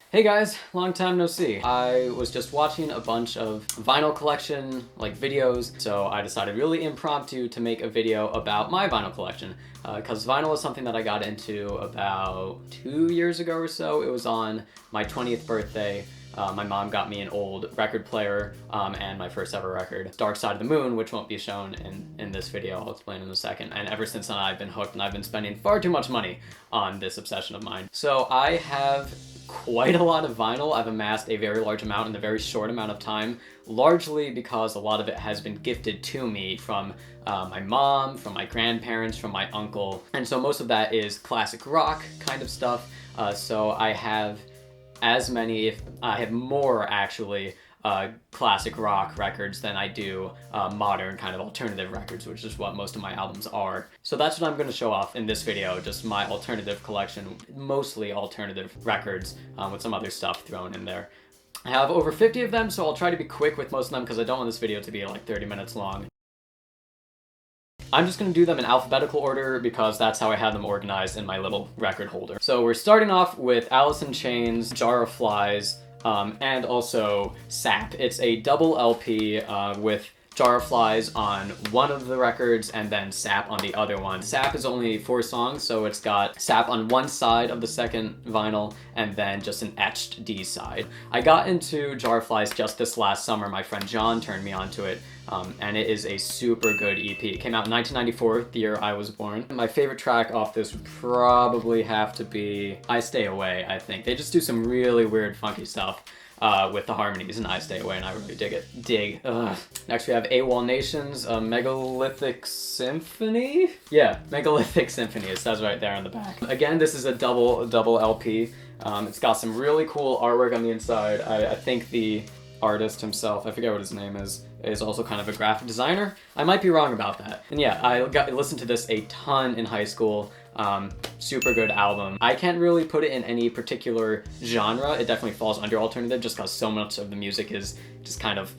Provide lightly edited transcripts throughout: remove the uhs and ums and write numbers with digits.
Hey guys, long time no see. I was just watching a bunch of vinyl collection videos, so I decided really impromptu to make a video about my vinyl collection because vinyl is something that I got into about 2 years ago or so. It was on my 20th birthday. My mom got me an old record player and my first ever record, Dark Side of the Moon, which won't be shown in this video. I'll explain in a second. And ever since then I've been hooked and I've been spending far too much money on this obsession of mine. So I have quite a lot of vinyl. I've amassed a very large amount in a very short amount of time, largely because a lot of it has been gifted to me from my mom, from my grandparents, from my uncle. And so most of that is classic rock kind of stuff. So I have as many, if I have more actually, classic rock records than I do modern kind of alternative records, which is what most of my albums are. So that's what I'm going to show off in this video, just my alternative collection, mostly alternative records with some other stuff thrown in there. I have over 50 of them, so I'll try to be quick with most of them because I don't want this video to be like 30 minutes long. I'm just going to do them in alphabetical order because that's how I have them organized in my little record holder. So we're starting off with Alice in Chains, Jar of Flies, and also Sap. It's a double LP with Jar of Flies on one of the records and then Sap on the other one. Sap is only 4 songs, so it's got Sap on one side of the second vinyl and then just an etched D side. I got into Jar of Flies just this last summer. My friend John turned me onto it. And it is a super good EP. It came out in 1994, the year I was born. My favorite track off this would probably have to be I Stay Away, I think. They just do some really weird, funky stuff with the harmonies in I Stay Away, and I really dig it. Ugh. Next we have AWOL Nations, Megalithic Symphony? Yeah, Megalithic Symphony, it says right there on the back. Again, this is a double LP. It's got some really cool artwork on the inside. I think the artist himself, I forget what his name is also kind of a graphic designer. I might be wrong about that. And yeah, I listened to this a ton in high school. Super good album. I can't really put it in any particular genre. It definitely falls under alternative just because so much of the music is just kind of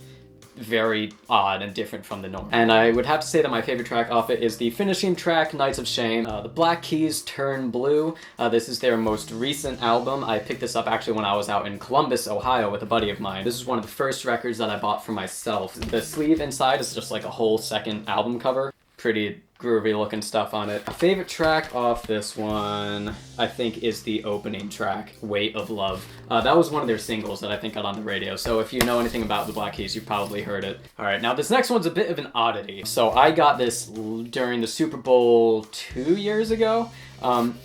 very odd and different from the norm. And I would have to say that my favorite track off it is the finishing track, Nights of Shame. The Black Keys Turn Blue. This is their most recent album. I picked this up actually when I was out in Columbus, Ohio with a buddy of mine. This is one of the first records that I bought for myself. The sleeve inside is just like a whole second album cover. Pretty groovy looking stuff on it. My favorite track off this one, I think, is the opening track, Weight of Love. That was one of their singles that I think got on the radio, so if you know anything about the Black Keys, you've probably heard it. Alright, now this next one's a bit of an oddity. So I got this during the Super Bowl 2 years ago.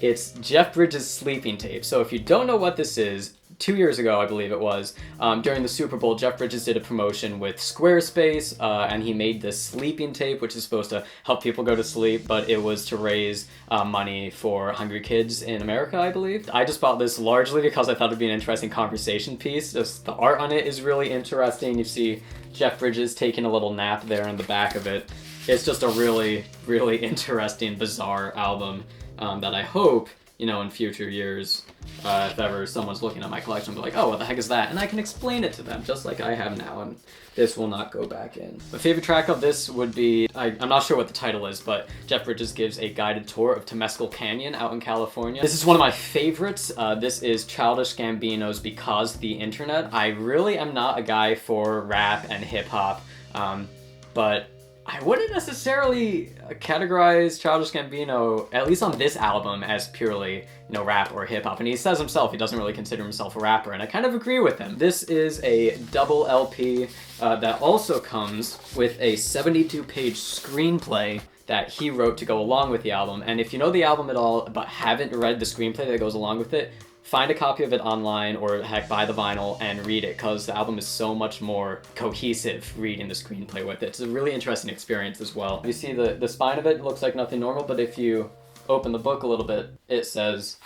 It's Jeff Bridges' Sleeping Tape. So if you don't know what this is, 2 years ago, I believe it was, during the Super Bowl, Jeff Bridges did a promotion with Squarespace, and he made this sleeping tape, which is supposed to help people go to sleep, but it was to raise money for hungry kids in America, I believe. I just bought this largely because I thought it'd be an interesting conversation piece. Just the art on it is really interesting. You see Jeff Bridges taking a little nap there in the back of it. It's just a really, really interesting, bizarre album that I hope, you know, in future years, if ever someone's looking at my collection, I'll be like, oh, what the heck is that? And I can explain it to them, just like I have now, and this will not go back in. My favorite track of this would be, I'm not sure what the title is, but Jeff Bridges gives a guided tour of Temescal Canyon out in California. This is one of my favorites. This is Childish Gambino's Because the Internet. I really am not a guy for rap and hip-hop, but I wouldn't necessarily categorize Childish Gambino, at least on this album, as purely, you know, rap or hip-hop. And he says himself he doesn't really consider himself a rapper, and I kind of agree with him. This is a double LP that also comes with a 72-page screenplay that he wrote to go along with the album. And if you know the album at all but haven't read the screenplay that goes along with it, find a copy of it online or heck buy the vinyl and read it, because the album is so much more cohesive reading the screenplay with it. It's a really interesting experience as well. You see the spine of it looks like nothing normal, but if you open the book a little bit, it says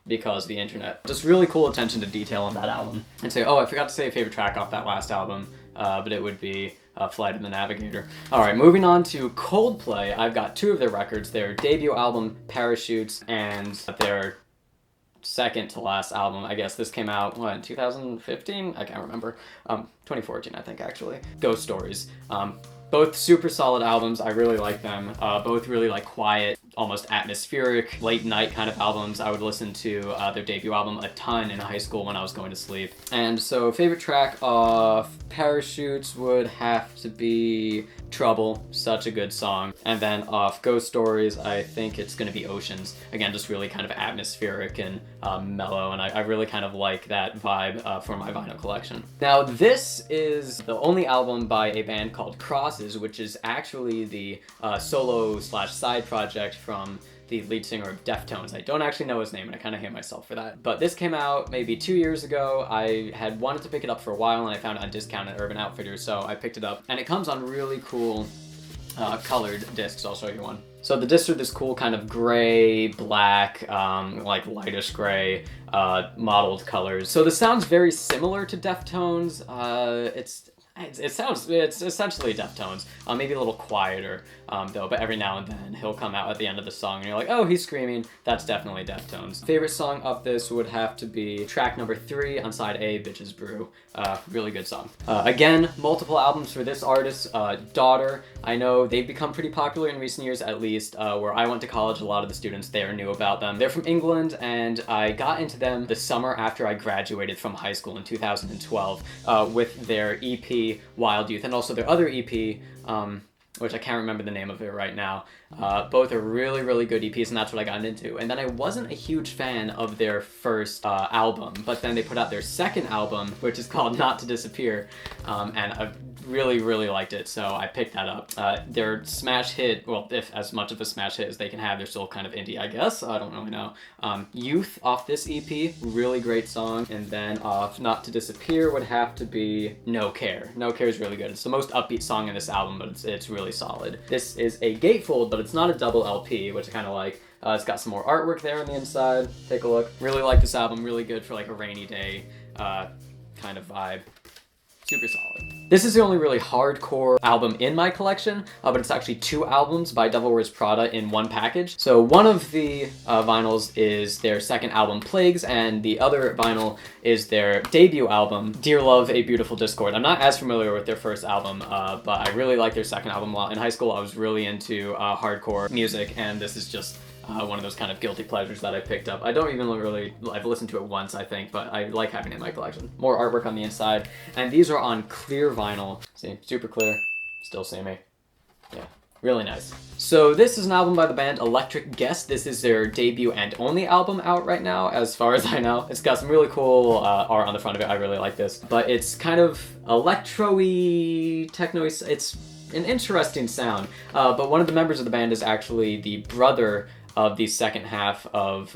Because the Internet. Just really cool attention to detail on that album. And say, oh, I forgot to say a favorite track off that last album, but it would be Flight of the Navigator. Alright, moving on to Coldplay. I've got 2 of their records, their debut album, Parachutes, and their second to last album. I guess this came out, what, in 2015? I can't remember. 2014, I think, actually. Ghost Stories. Both super solid albums. I really like them. Both really like quiet, almost atmospheric, late night kind of albums. I would listen to their debut album a ton in high school when I was going to sleep. And so favorite track off Parachutes would have to be Trouble, such a good song. And then off Ghost Stories, I think it's gonna be Oceans. Again, just really kind of atmospheric and mellow, and I really kind of like that vibe for my vinyl collection. Now this is the only album by a band called Crosses, which is actually the solo/side project from the lead singer of Deftones. I don't actually know his name, and I kind of hate myself for that. But this came out maybe 2 years ago. I had wanted to pick it up for a while, and I found it on discount at Urban Outfitters, so I picked it up. And it comes on really cool colored discs. I'll show you one. So the discs are this cool kind of gray, black, like lightish gray, mottled colors. So the sound's very similar to Deftones. It's essentially Deftones, maybe a little quieter though, but every now and then he'll come out at the end of the song and you're like, oh, he's screaming. That's definitely Deftones. Favorite song off this would have to be track number 3 on side A, Bitches Brew. Really good song. Again, multiple albums for this artist. Daughter, I know they've become pretty popular in recent years, at least where I went to college. A lot of the students there knew about them. They're from England, and I got into them the summer after I graduated from high school in 2012 with their EP Wild Youth, and also their other EP, which I can't remember the name of it right now. Both are really, really good EPs, and that's what I got into. And then I wasn't a huge fan of their first album, but then they put out their second album, which is called Not to Disappear, and I really, really liked it, so I picked that up. Their smash hit, well, if as much of a smash hit as they can have, they're still kind of indie, I guess. I don't really know. Youth off this EP, really great song. And then off Not to Disappear would have to be No Care. No Care is really good. It's the most upbeat song in this album, but it's really solid. This is a gatefold, but it's not a double LP, which I kind of like. It's got some more artwork there on the inside. Take a look. Really like this album. Really good for like a rainy day kind of vibe. Super solid. This is the only really hardcore album in my collection, but it's actually 2 albums by Devil Wears Prada in one package. So one of the vinyls is their second album, Plagues, and the other vinyl is their debut album, Dear Love, A Beautiful Discord. I'm not as familiar with their first album, but I really like their second album a lot. In high school, I was really into hardcore music, and this is just one of those kind of guilty pleasures that I picked up. I don't even really, I've listened to it once, I think, but I like having it in my collection. More artwork on the inside, and these are on clear vinyl. See, super clear, still see me. Yeah, really nice. So this is an album by the band Electric Guest. This is their debut and only album out right now, as far as I know. It's got some really cool art on the front of it. I really like this, but it's kind of electro-y, techno-y. It's an interesting sound, but one of the members of the band is actually the brother of the second half of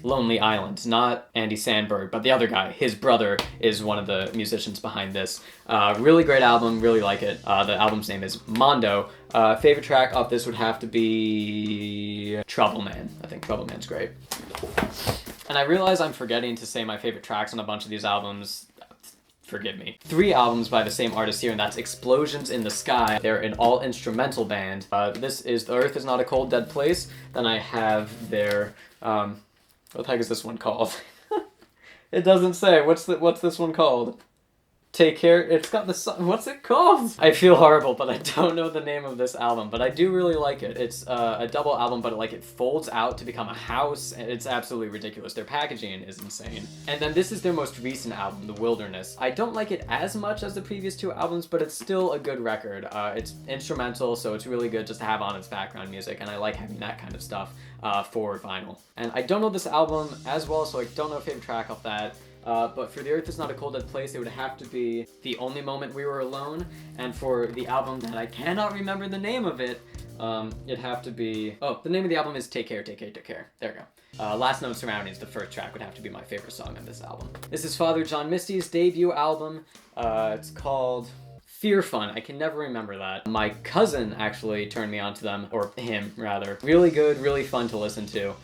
Lonely Island. Not Andy Samberg, but the other guy. His brother is one of the musicians behind this. Really great album, really like it. The album's name is Mondo. Favorite track off this would have to be Trouble Man. I think Trouble Man's great. And I realize I'm forgetting to say my favorite tracks on a bunch of these albums. Forgive me. 3 albums by the same artist here, and that's Explosions in the Sky. They're an all-instrumental band. This is The Earth Is Not a Cold Dead Place. Then I have their, what the heck is this one called? It doesn't say. What's this one called? Take Care. It's got the song. What's it called? I feel horrible, but I don't know the name of this album, but I do really like it. It's a double album, but it folds out to become a house, and it's absolutely ridiculous. Their packaging is insane. And then this is their most recent album, The Wilderness. I don't like it as much as the previous 2 albums, but it's still a good record. It's instrumental, so it's really good just to have on its background music, and I like having that kind of stuff for vinyl. And I don't know this album as well, so I don't know a favorite track off that. But for The Earth Is Not a Cold Dead Place, it would have to be The Only Moment We Were Alone. And for the album that I cannot remember the name of it, it'd have to be... Oh, the name of the album is Take Care, Take Care, Take Care. There we go. Last Known Surroundings, the first track, would have to be my favorite song on this album. This is Father John Misty's debut album. It's called Fear Fun. I can never remember that. My cousin actually turned me on to them, or him, rather. Really good, really fun to listen to.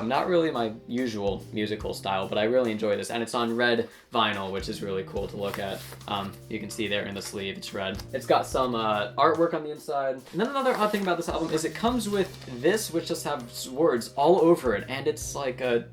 Not really my usual musical style, but I really enjoy this. And it's on red vinyl, which is really cool to look at. You can see there in the sleeve, it's red. It's got some artwork on the inside. And then another odd thing about this album is it comes with this, which just has words all over it. And it's like a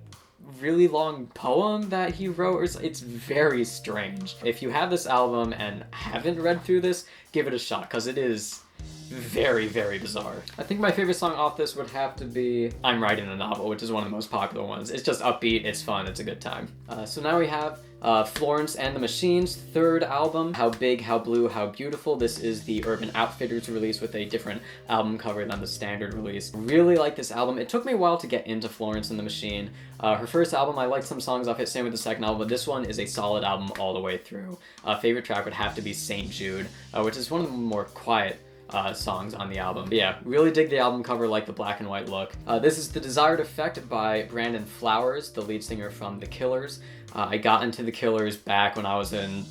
really long poem that he wrote. It's very strange. If you have this album and haven't read through this, give it a shot, because it is very, very bizarre. I think my favorite song off this would have to be I'm Writing a Novel, which is one of the most popular ones. It's just upbeat, it's fun, it's a good time. So now we have Florence and the Machine's third album, How Big, How Blue, How Beautiful. This is the Urban Outfitters release with a different album cover than the standard release. Really like this album. It took me a while to get into Florence and the Machine. Her first album, I liked some songs off it, same with the second album, but this one is a solid album all the way through. Favorite track would have to be St. Jude, which is one of the more quiet songs on the album. But yeah, really dig the album cover, like the black and white look. This is The Desired Effect by Brandon Flowers, the lead singer from The Killers. I got into The Killers back when I was in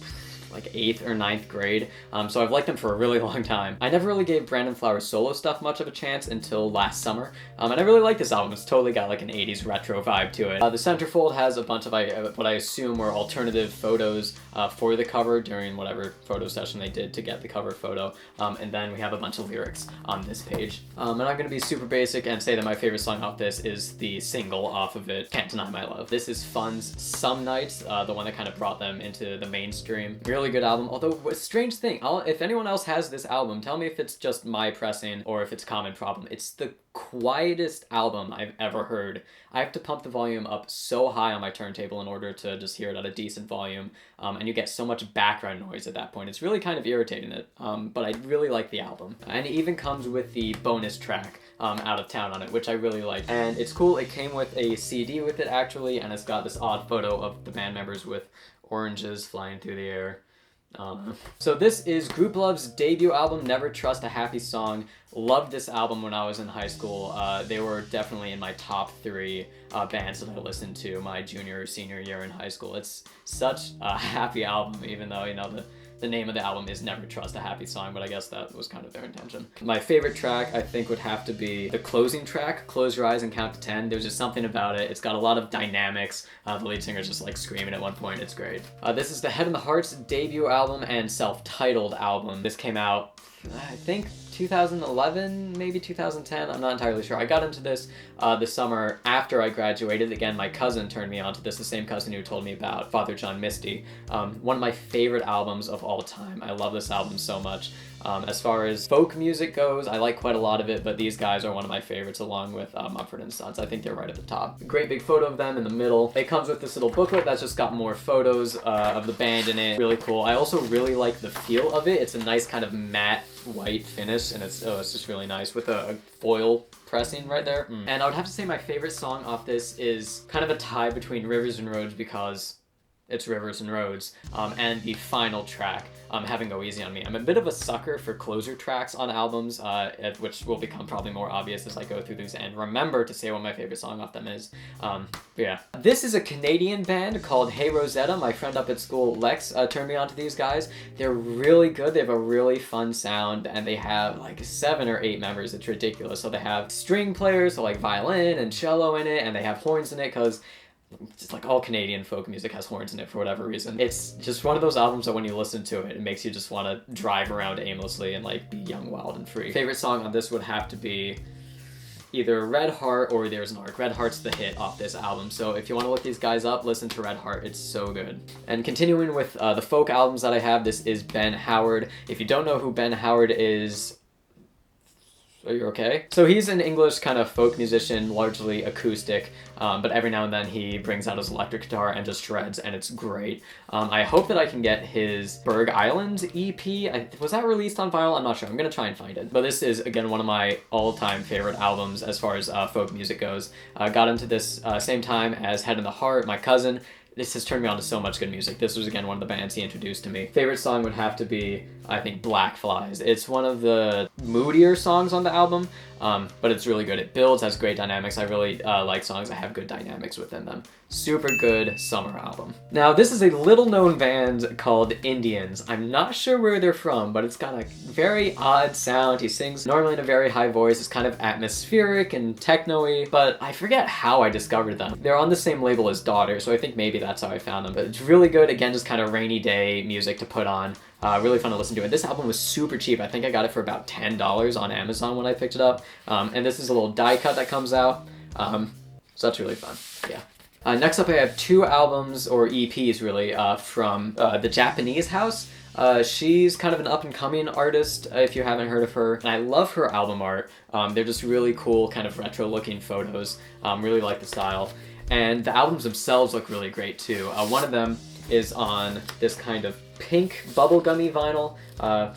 like 8th or 9th grade, so I've liked them for a really long time. I never really gave Brandon Flowers solo stuff much of a chance until last summer, and I really like this album. It's totally got like an 80s retro vibe to it. The centerfold has a bunch of what I assume were alternative photos for the cover during whatever photo session they did to get the cover photo, and then we have a bunch of lyrics on this page. And I'm gonna be super basic and say that my favorite song off this is the single off of it, Can't Deny My Love. This is Fun's Some Nights, the one that kind of brought them into the mainstream. Really good album, although a strange thing, if anyone else has this album, tell me if it's just my pressing or if it's a common problem. It's the quietest album I've ever heard. I have to pump the volume up so high on my turntable in order to just hear it at a decent volume, and you get so much background noise at that point. It's really kind of irritating it, but I really like the album. And it even comes with the bonus track, Out of Town, on it, which I really like. And it's cool, it came with a CD with it actually, and it's got this odd photo of the band members with oranges flying through the air. So this is Group Love's debut album, Never Trust a Happy Song. Loved this album when I was in high school. They were definitely in my top 3 bands that I listened to my junior or senior year in high school. It's such a happy album, even though, you know, the name of the album is Never Trust a Happy Song, but I guess that was kind of their intention. My favorite track, I think, would have to be the closing track, Close Your Eyes and Count to 10. There's just something about it. It's got a lot of dynamics. The lead singer's just like screaming at one point. It's great. This is the Head and the Heart's debut album and self-titled album. This came out, I think, 2011, maybe 2010, I'm not entirely sure. I got into this this summer after I graduated. Again, my cousin turned me on to this, the same cousin who told me about Father John Misty. One of my favorite albums of all time. I love this album so much. As far as folk music goes, I like quite a lot of it, but these guys are one of my favorites along with Mumford & Sons. I think they're right at the top. Great big photo of them in the middle. It comes with this little booklet that's just got more photos of the band in it. Really cool. I also really like the feel of it. It's a nice kind of matte white finish, and it's just really nice with a foil pressing right there. And I would have to say my favorite song off this is kind of a tie between Rivers and Roads, because it's Rivers and Roads, and the final track, Having Go Easy on Me. I'm a bit of a sucker for closer tracks on albums, which will become probably more obvious as I go through these and remember to say what my favorite song off them is. Yeah. This is a Canadian band called Hey Rosetta. My friend up at school, Lex, turned me on to these guys. They're really good. They have a really fun sound, and they have like 7 or 8 members. It's ridiculous. So they have string players, so like violin and cello in it, and they have horns in it, because just like all Canadian folk music has horns in it for whatever reason. It's just one of those albums that when you listen to it, it makes you just want to drive around aimlessly and like be young, wild, and free. Favorite song on this would have to be either Red Heart or There's an Arc. Red Heart's the hit off this album, so if you want to look these guys up, listen to Red Heart. It's so good. And continuing with the folk albums that I have, this is Ben Howard. If you don't know who Ben Howard is, are you okay? So he's an English kind of folk musician, largely acoustic, but every now and then he brings out his electric guitar and just shreds, and it's great. I hope that I can get his Berg Island EP. Was that released on vinyl? I'm not sure. I'm gonna try and find it. But this is, again, one of my all-time favorite albums as far as folk music goes. Got into this same time as Head and the Heart, my cousin. This has turned me on to so much good music. This was, again, one of the bands he introduced to me. Favorite song would have to be, I think, Black Flies. It's one of the moodier songs on the album, but it's really good. It builds, has great dynamics. I really like songs that have good dynamics within them. Super good summer album. Now, this is a little-known band called Indians. I'm not sure where they're from, but it's got a very odd sound. He sings normally in a very high voice. It's kind of atmospheric and techno-y, but I forget how I discovered them. They're on the same label as Daughter, so I think maybe that's how I found them. But it's really good. Again, just kind of rainy day music to put on. Really fun to listen to. And this album was super cheap. I think I got it for about $10 on Amazon when I picked it up. And this is a little die cut that comes out. So that's really fun. Yeah. Next up, I have 2 albums, or EPs really, from the Japanese house. She's kind of an up-and-coming artist, if you haven't heard of her, and I love her album art. They're just really cool, kind of retro-looking photos. Really like the style. And the albums themselves look really great, too. One of them is on this kind of pink bubblegummy vinyl.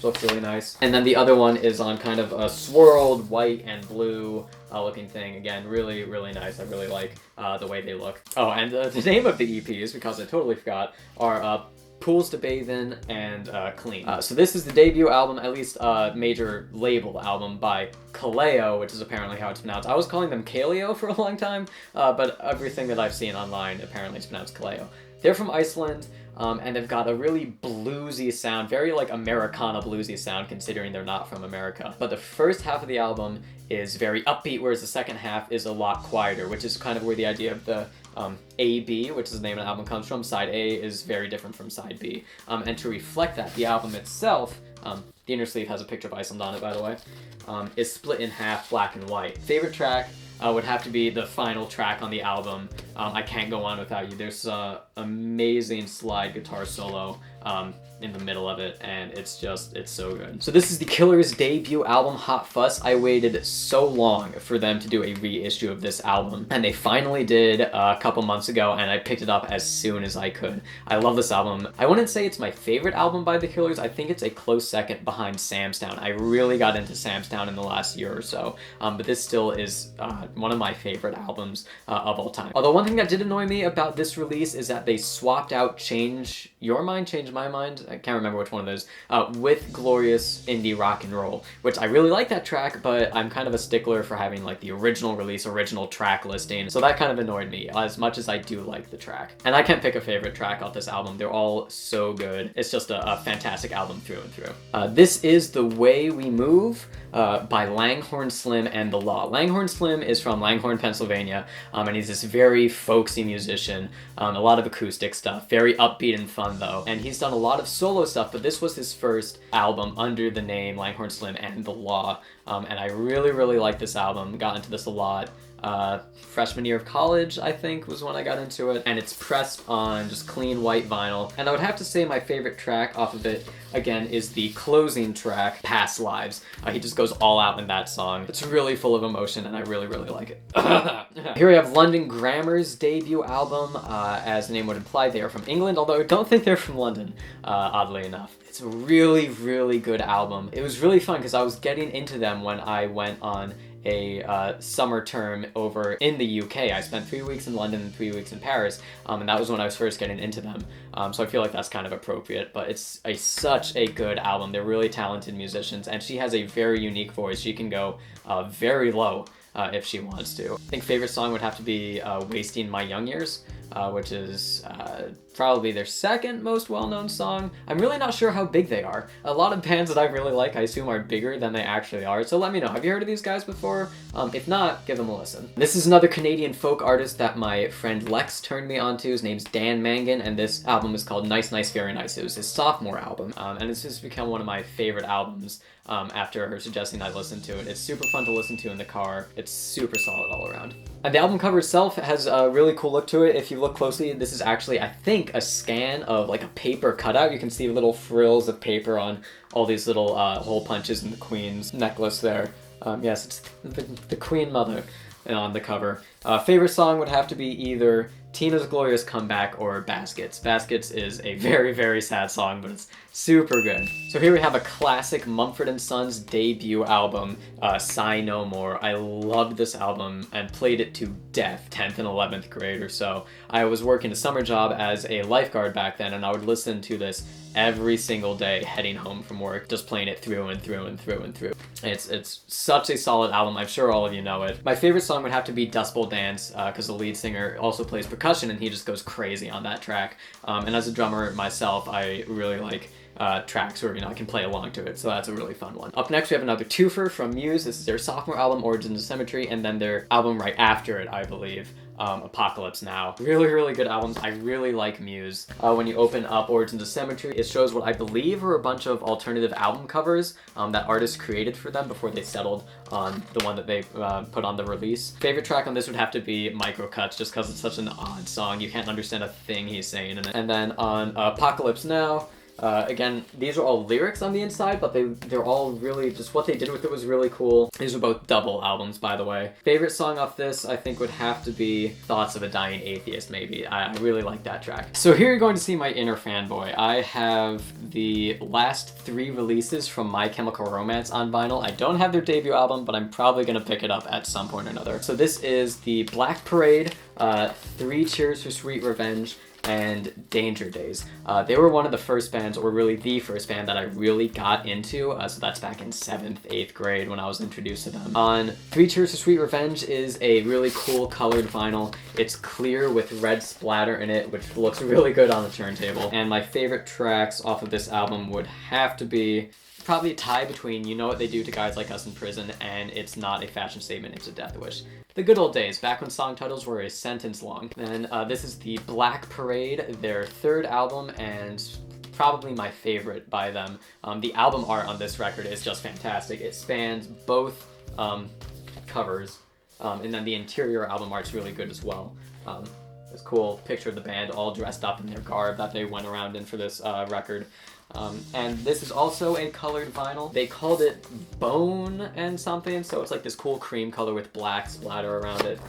Looks really nice. And then the other one is on kind of a swirled white and blue looking thing. Again, really, really nice. I really like the way they look. Oh, and the name of the EPs, because I totally forgot, are Pools to Bathe In and Clean. So this is the debut album, at least major label album by Kaleo, which is apparently how it's pronounced. I was calling them Kaleo for a long time, but everything that I've seen online apparently is pronounced Kaleo. They're from Iceland, and they've got a really bluesy sound, very like Americana bluesy sound considering they're not from America. But the first half of the album is very upbeat, whereas the second half is a lot quieter, which is kind of where the idea of the A-B, which is the name of the album, comes from. Side A is very different from side B. And to reflect that, the album itself, the inner sleeve has a picture of Iceland on it, by the way, is split in half, black and white. Favorite track would have to be the final track on the album, I Can't Go On Without You. There's an amazing slide guitar solo in the middle of it, and it's so good. So this is the Killers' debut album, Hot Fuss. I waited so long for them to do a reissue of this album, and they finally did a couple months ago, and I picked it up as soon as I could. I love this album. I wouldn't say it's my favorite album by the Killers. I think it's a close second behind Sam's Town. I really got into Sam's Town in the last year or so, but this still is one of my favorite albums of all time. Although one thing that did annoy me about this release is that they swapped out Change Your Mind, Change My Mind, I can't remember which one of those, with Glorious Indie Rock and Roll, which I really like that track, but I'm kind of a stickler for having like the original release, original track listing, so that kind of annoyed me as much as I do like the track. And I can't pick a favorite track off this album. They're all so good. It's just a fantastic album through and through. This is The Way We Move by Langhorne Slim and The Law. Langhorne Slim is from Langhorne, Pennsylvania, and he's this very folksy musician, a lot of acoustic stuff, very upbeat and fun though, and he's done a lot of solo stuff, but this was his first album under the name Langhorne Slim and The Law, and I really, really like this album. Got into this a lot. Freshman year of college, I think, was when I got into it, and it's pressed on just clean white vinyl. And I would have to say my favorite track off of it, again, is the closing track, Past Lives. He just goes all out in that song. It's really full of emotion, and I really, really like it. Here we have London Grammar's debut album. As the name would imply, they are from England, although I don't think they're from London, oddly enough. It's a really, really good album. It was really fun because I was getting into them when I went on a summer term over in the UK. I spent 3 weeks in London and 3 weeks in Paris, and that was when I was first getting into them. So I feel like that's kind of appropriate, but it's such a good album. They're really talented musicians, and she has a very unique voice. She can go very low if she wants to. I think favorite song would have to be Wasting My Young Years, which is probably their second most well-known song. I'm really not sure how big they are. A lot of bands that I really like, I assume, are bigger than they actually are, so let me know. Have you heard of these guys before? If not, give them a listen. This is another Canadian folk artist that my friend Lex turned me on to. His name's Dan Mangan, and this album is called Nice Nice Very Nice. It was his sophomore album, and it's just become one of my favorite albums after her suggesting I listen to it. It's super fun to listen to in the car. It's super solid all around. And the album cover itself has a really cool look to it. If you look closely, this is actually, I think, a scan of like a paper cutout. You can see little frills of paper on all these little hole punches in the Queen's necklace there. Yes, it's the Queen Mother on the cover. Favorite song would have to be either Tina's Glorious Comeback or Baskets. Baskets is a very, very sad song, but it's super good. So here we have a classic Mumford & Sons debut album, Sigh No More. I loved this album and played it to death, 10th and 11th grade or so. I was working a summer job as a lifeguard back then, and I would listen to this every single day heading home from work, just playing it through and through and through and through. It's such a solid album. I'm sure all of you know it. My favorite song would have to be Dust Bowl Dance, because the lead singer also plays percussion and he just goes crazy on that track. And as a drummer myself, I really like tracks where, I can play along to it, so that's a really fun one. Up next, we have another twofer from Muse. This is their sophomore album, Origins of Symmetry, and then their album right after it, I believe, Apocalypse Now. Really, really good albums. I really like Muse. When you open up Origins of Symmetry, it shows what I believe are a bunch of alternative album covers that artists created for them before they settled on the one that they put on the release. Favorite track on this would have to be Microcuts, just because it's such an odd song. You can't understand a thing he's saying in it. And then on Apocalypse Now, again, these are all lyrics on the inside, but they're all really, just what they did with it was really cool. These are both double albums, by the way. Favorite song off this, I think, would have to be Thoughts of a Dying Atheist, maybe. I really like that track. So here you're going to see my inner fanboy. I have the last 3 releases from My Chemical Romance on vinyl. I don't have their debut album, but I'm probably gonna pick it up at some point or another. So this is the Black Parade, 3 Cheers for Sweet Revenge, and Danger Days. They were one of the first bands, or really the first band that I really got into, so that's back in 7th, 8th grade when I was introduced to them. On 3 Cheers for Sweet Revenge is a really cool colored vinyl. It's clear with red splatter in it, which looks really good on the turntable. And my favorite tracks off of this album would have to be probably a tie between You Know What They Do to Guys Like Us in Prison and It's Not a Fashion Statement, It's a Death Wish. The good old days, back when song titles were a sentence long. And this is the Black Parade, their 3rd album, and probably my favorite by them. The album art on this record is just fantastic. It spans both covers, and then the interior album art's really good as well. This cool picture of the band all dressed up in their garb that they went around in for this record. And this is also a colored vinyl. They called it Bone and something, so it's like this cool cream color with black splatter around it.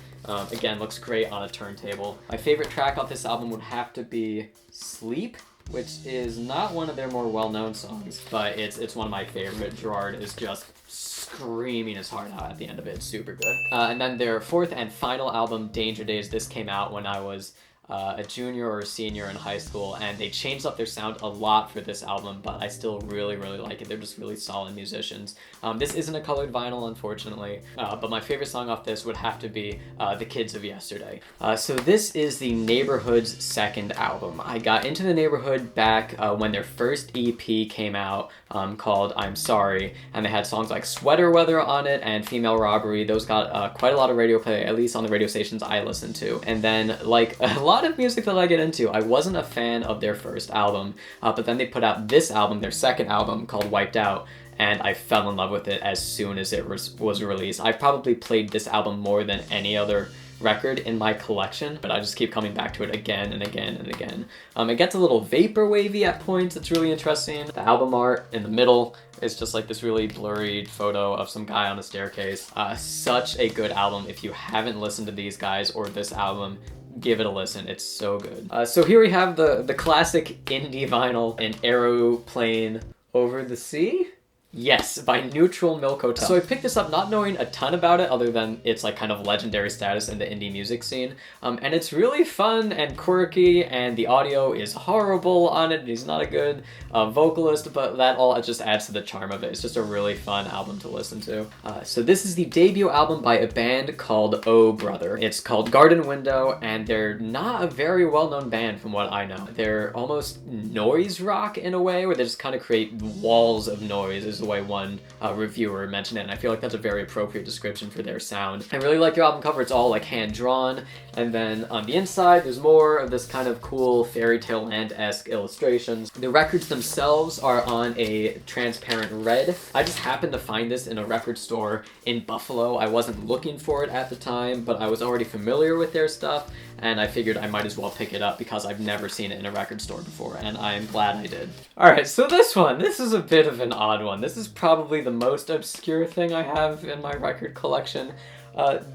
Again, looks great on a turntable. My favorite track off this album would have to be Sleep, which is not one of their more well-known songs, but it's one of my favorite. Gerard is just screaming his heart out at the end of it. It's super good. And then their 4th and final album, Danger Days, this came out when I was a junior or a senior in high school, and they changed up their sound a lot for this album, but I still really, really like it. They're just really solid musicians. This isn't a colored vinyl, unfortunately, but my favorite song off this would have to be The Kids of Yesterday. So this is the Neighborhood's 2nd album. I got into the Neighborhood back when their first EP came out, called I'm Sorry, and they had songs like Sweater Weather on it and Female Robbery. Those got quite a lot of radio play, at least on the radio stations I listened to. And then, like a lot of music that I get into, I wasn't a fan of their first album, but then they put out this album, their 2nd album, called Wiped Out, and I fell in love with it as soon as it was released. I probably played this album more than any other record in my collection, but I just keep coming back to it again and again and again. It gets a little vapor wavy at points. It's really interesting. The album art in the middle is just like this really blurry photo of some guy on a staircase. Such a good album. If you haven't listened to these guys or this album, give it a listen. It's so good. So here we have the classic indie vinyl, An Aeroplane Over the Sea? Yes, by Neutral Milk Hotel. So I picked this up not knowing a ton about it other than its like kind of legendary status in the indie music scene. And it's really fun and quirky, and the audio is horrible on it. He's not a good vocalist, but that all just adds to the charm of it. It's just a really fun album to listen to. So this is the debut album by a band called Oh Brother. It's called Garden Window, and they're not a very well-known band from what I know. They're almost noise rock in a way, where they just kind of create walls of noise, is the way one reviewer mentioned it, and I feel like that's a very appropriate description for their sound. I really like their album cover. It's all like hand-drawn, and then on the inside there's more of this kind of cool fairy tale land-esque illustrations. The records themselves are on a transparent red. I just happened to find this in a record store in Buffalo. I wasn't looking for it at the time, but I was already familiar with their stuff, and I figured I might as well pick it up because I've never seen it in a record store before, and I'm glad I did. Alright, so this is a bit of an odd one. This is probably the most obscure thing I have in my record collection.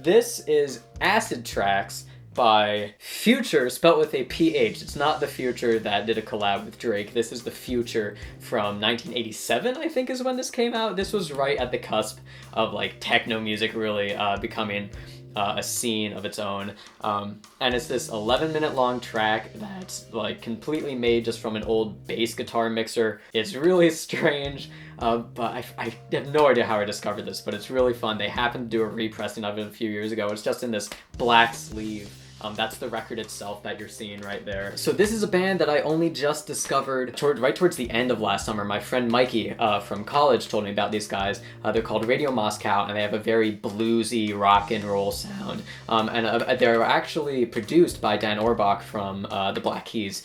This is Acid Tracks by Future, spelt with a PH. It's not the Future that did a collab with Drake. This is the Future from 1987, I think is when this came out. This was right at the cusp of like techno music really becoming a scene of its own, and it's this 11-minute long track that's like completely made just from an old bass guitar mixer. It's really strange, but I have no idea how I discovered this, but it's really fun. They happened to do a repressing of it a few years ago. It's just in this black sleeve That's the record itself that you're seeing right there. So this is a band that I only just discovered right towards the end of last summer. My friend Mikey from college told me about these guys. They're called Radio Moscow, and they have a very bluesy rock and roll sound. And they're actually produced by Dan Orbach from the Black Keys.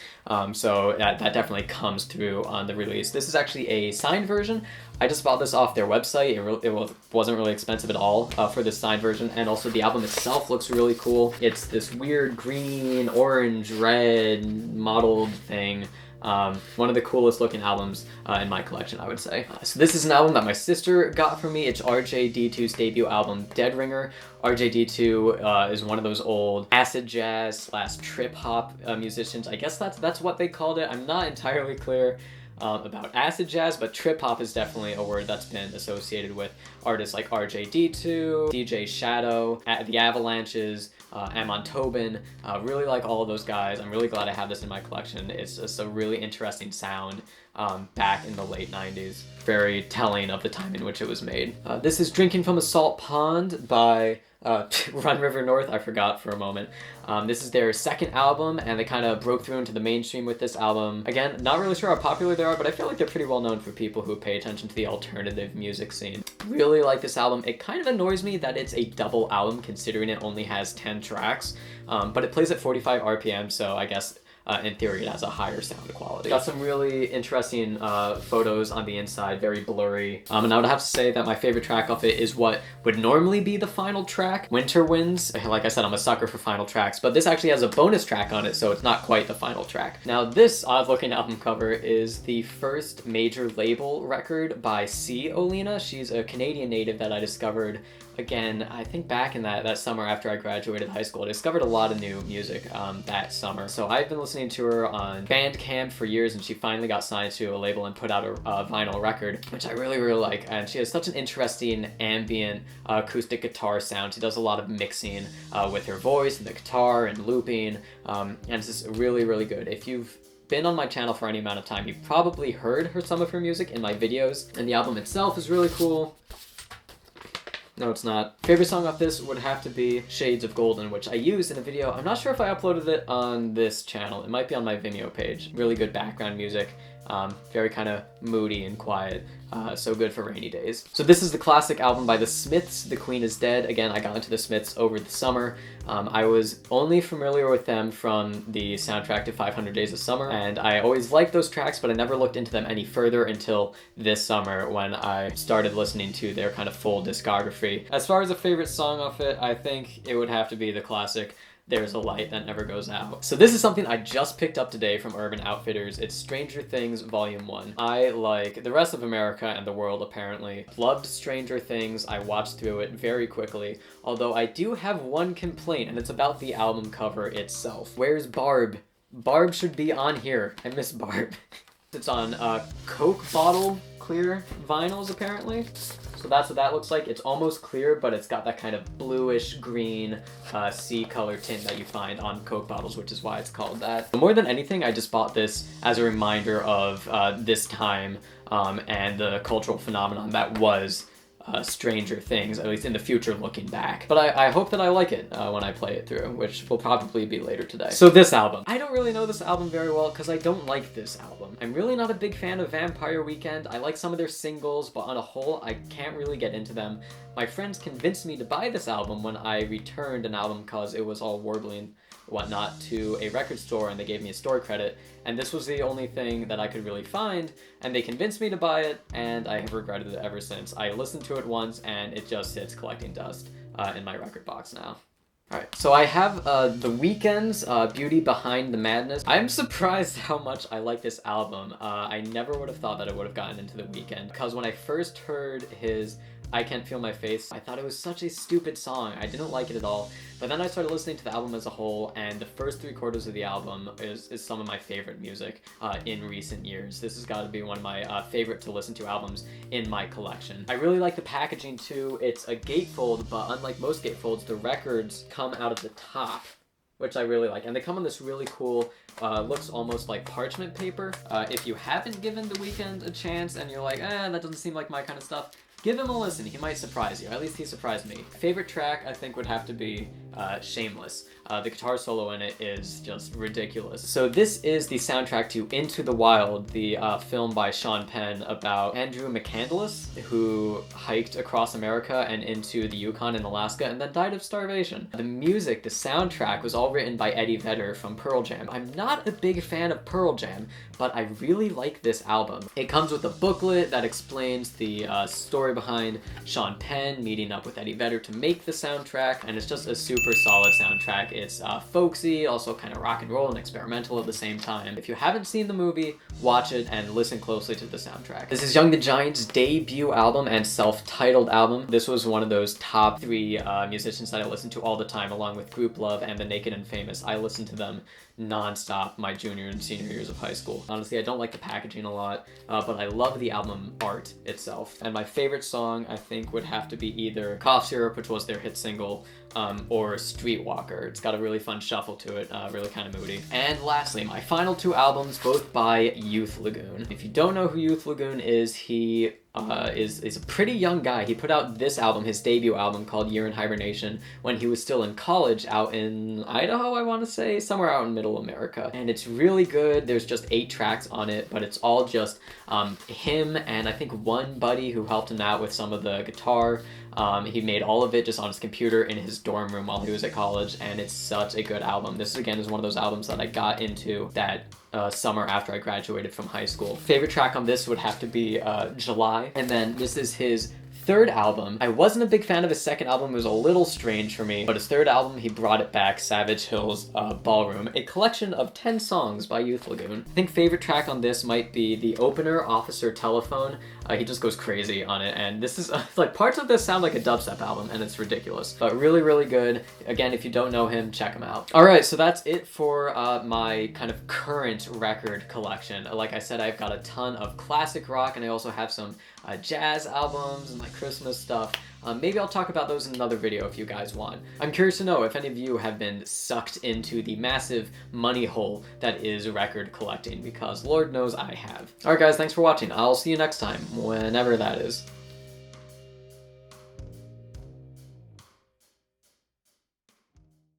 So that definitely comes through on the release. This is actually a signed version. I just bought this off their website. It wasn't really expensive at all for this signed version, and also the album itself looks really cool. It's this weird green, orange, red mottled thing. One of the coolest looking albums in my collection, I would say. So this is an album that my sister got for me. It's RJD2's debut album, Dead Ringer. RJD2 is one of those old acid jazz / trip hop musicians. I guess that's what they called it. I'm not entirely clear about acid jazz, but trip hop is definitely a word that's been associated with artists like RJD2, DJ Shadow, The Avalanches, Amon Tobin. Really like all of those guys. I'm really glad I have this in my collection. It's just a really interesting sound back in the late 90s. Very telling of the time in which it was made. This is Drinking from a Salt Pond by Run River North. I forgot for a moment. This is their second album, and they kind of broke through into the mainstream with this album. Again, not really sure how popular they are, but I feel like they're pretty well known for people who pay attention to the alternative music scene. Really like this album. It kind of annoys me that it's a double album considering it only has 10 tracks, but it plays at 45 RPM, so I guess in theory it has a higher sound quality. Got some really interesting photos on the inside, very blurry. And I would have to say that my favorite track off it is what would normally be the final track, Winter Winds. Like I said, I'm a sucker for final tracks, but this actually has a bonus track on it, so it's not quite the final track. Now this odd-looking album cover is the first major label record by C. Olina. She's a Canadian native that I discovered again, I think back in that summer after I graduated high school. I discovered a lot of new music that summer. So I've been listening to her on Bandcamp for years, and she finally got signed to a label and put out a vinyl record, which I really, really like. And she has such an interesting ambient acoustic guitar sound. She does a lot of mixing with her voice and the guitar and looping, and it's just really, really good. If you've been on my channel for any amount of time, you've probably heard some of her music in my videos, and the album itself is really cool. No, it's not. Favorite song off this would have to be Shades of Golden, which I used in a video. I'm not sure if I uploaded it on this channel. It might be on my Vimeo page. Really good background music. Very kind of moody and quiet. So good for rainy days. So this is the classic album by The Smiths, The Queen is Dead. Again, I got into The Smiths over the summer. I was only familiar with them from the soundtrack to 500 Days of Summer, and I always liked those tracks, but I never looked into them any further until this summer when I started listening to their kind of full discography. As far as a favorite song off it, I think it would have to be the classic There's a Light That Never Goes Out. So this is something I just picked up today from Urban Outfitters. It's Stranger Things Volume 1. I, like the rest of America and the world apparently, loved Stranger Things. I watched through it very quickly, although I do have one complaint, and it's about the album cover itself. Where's Barb? Barb should be on here. I miss Barb. It's on Coke bottle clear vinyls apparently. So that's what that looks like. It's almost clear, but it's got that kind of bluish green sea color tint that you find on Coke bottles, which is why it's called that. But more than anything, I just bought this as a reminder of this time and the cultural phenomenon that was Stranger Things, at least in the future looking back. But I hope that I like it when I play it through, which will probably be later today. So this album. I don't really know this album very well because I don't like this album. I'm really not a big fan of Vampire Weekend. I like some of their singles, but on a whole, I can't really get into them. My friends convinced me to buy this album when I returned an album because it was all warbling whatnot to a record store, and they gave me a store credit, and this was the only thing that I could really find, and they convinced me to buy it, and I have regretted it ever since. I listened to it once and it just sits collecting dust in my record box now. Alright, so I have The Weeknd's Beauty Behind the Madness. I'm surprised how much I like this album. I never would have thought that I would have gotten into The Weeknd, because when I first heard his I Can't Feel My Face, I thought it was such a stupid song. I didn't like it at all. But then I started listening to the album as a whole, and the first 3/4 of the album is some of my favorite music in recent years. This has got to be one of my favorite to listen to albums in my collection. I really like the packaging too. It's a gatefold, but unlike most gatefolds, the records come out of the top, which I really like. And they come on this really cool, looks almost like parchment paper. If you haven't given The Weeknd a chance and you're like, that doesn't seem like my kind of stuff, give him a listen. He might surprise you. At least he surprised me. Favorite track, I think, would have to be Shameless. The guitar solo in it is just ridiculous. So this is the soundtrack to Into the Wild, the film by Sean Penn about Andrew McCandless, who hiked across America and into the Yukon in Alaska and then died of starvation. The music, the soundtrack, was all written by Eddie Vedder from Pearl Jam. I'm not a big fan of Pearl Jam, but I really like this album. It comes with a booklet that explains the story behind Sean Penn meeting up with Eddie Vedder to make the soundtrack, and it's just a super solid soundtrack. It's folksy, also kind of rock and roll and experimental at the same time. If you haven't seen the movie, watch it and listen closely to the soundtrack. This is Young the Giant's debut album and self-titled album. This was one of those top 3 musicians that I listened to all the time, along with Group Love and The Naked and Famous. I listened to them non-stop my junior and senior years of high school. Honestly, I don't like the packaging a lot, but I love the album art itself. And my favorite song, I think, would have to be either Cough Syrup, which was their hit single, or Streetwalker. It's got a really fun shuffle to it, really kind of moody. And lastly, my final 2 albums, both by Youth Lagoon. If you don't know who Youth Lagoon is, he is a pretty young guy. He put out this album, his debut album, called Year in Hibernation, when he was still in college out in Idaho, I want to say, somewhere out in middle America. And it's really good. There's just 8 tracks on it, but it's all just him and I think one buddy who helped him out with some of the guitar. He made all of it just on his computer in his dorm room while he was at college, and it's such a good album. This, again, is one of those albums that I got into that summer after I graduated from high school. Favorite track on this would have to be July, and then this is his 3rd album. I wasn't a big fan of his 2nd album. It was a little strange for me, but his 3rd album, he brought it back, Savage Hills Ballroom, a collection of 10 songs by Youth Lagoon. I think favorite track on this might be the opener, Officer Telephone. He just goes crazy on it, and this is like parts of this sound like a dubstep album, and it's ridiculous, but really, really good. Again, if you don't know him, check him out. All right, so that's it for my kind of current record collection. Like I said, I've got a ton of classic rock, and I also have some jazz albums and like Christmas stuff. Maybe I'll talk about those in another video if you guys want. I'm curious to know if any of you have been sucked into the massive money hole that is record collecting, because Lord knows I have. Alright guys, thanks for watching. I'll see you next time, whenever that is.